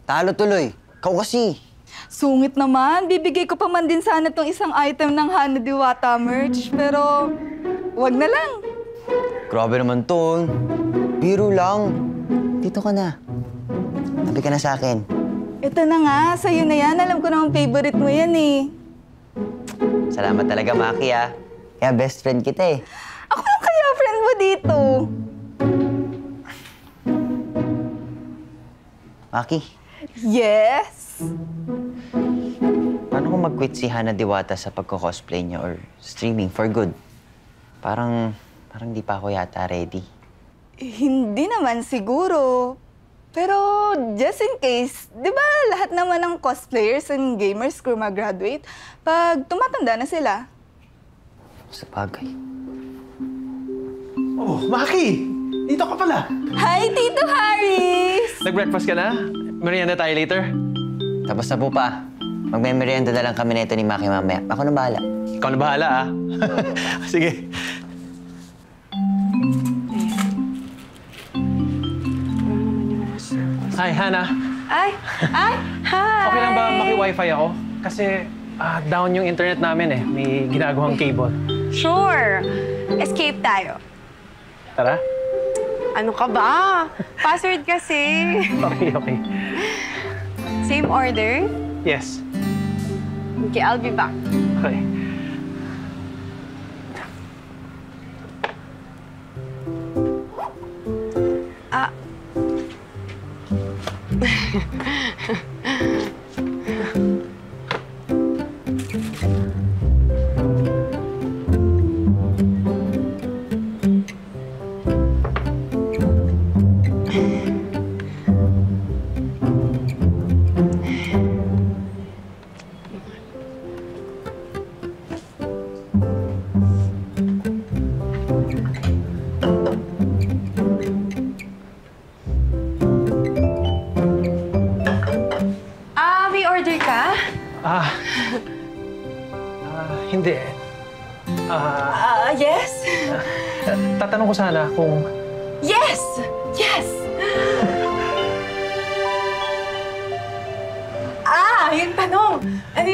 Talo tuloy. Ikaw kasi. Sungit naman. Bibigay ko pa man din sana tong isang item ng Hana Diwata merch. Pero, wag na lang. Grabe naman to. Biro lang. Dito ka na. Tabi ka na sa akin. Ito na nga. Sa'yo na yan. Alam ko naman favorite mo yan eh. Salamat talaga, Maki, ah. Kaya best friend kita eh. Ako lang kaya friend mo dito. Maki, Yes? paano kung mag-quit si Hana Diwata sa pagko-cosplay niya or streaming for good? Parang di pa ako yata ready. Hindi naman siguro. Pero just in case, di ba lahat naman ng cosplayers and gamers graduate pag tumatanda na sila? Sa bagay. Oh, Maki! Dito ka pala. Hi, Tito Harris! Nag-breakfast ka na? Merienda tayo later? Tapos na po pa. Magme-merienda na lang kami nito ni Maki mamaya. Ako na bahala. Ikaw na bahala, ah. Sige. Hi, Hana. Hi! Okay lang ba maki-wifi ako? Kasi down yung internet namin eh. May ginagawang cable. Sure! Escape tayo. Tara. Ano ka ba? Password kasi. Okay. Same order? Yes. Okay, I'll be back. Okay. Ah. May order ka? Hindi. Yes? Tatanong ko sana kung... Yes! Yes! Yung tanong. Ano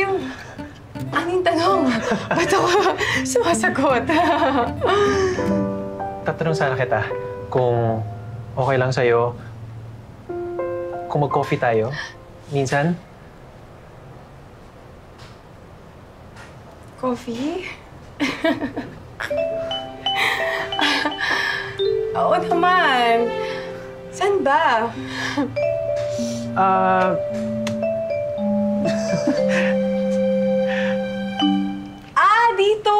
yung tanong? Ba't ako sumasagot? Tatanong sana kita kung okay lang sa'yo kung mag-coffee tayo. Minsan. Coffee? Oo naman. Saan ba? Dito!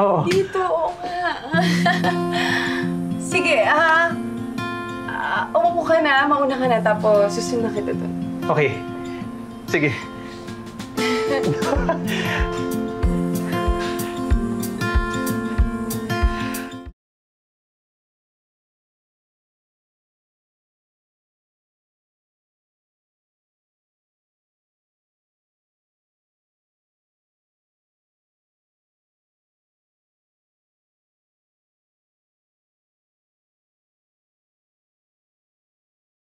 Oo. Dito, oo nga. Sige, umupo ka na, mauna ka na, tapos susunod na kita doon. Okay. Sige.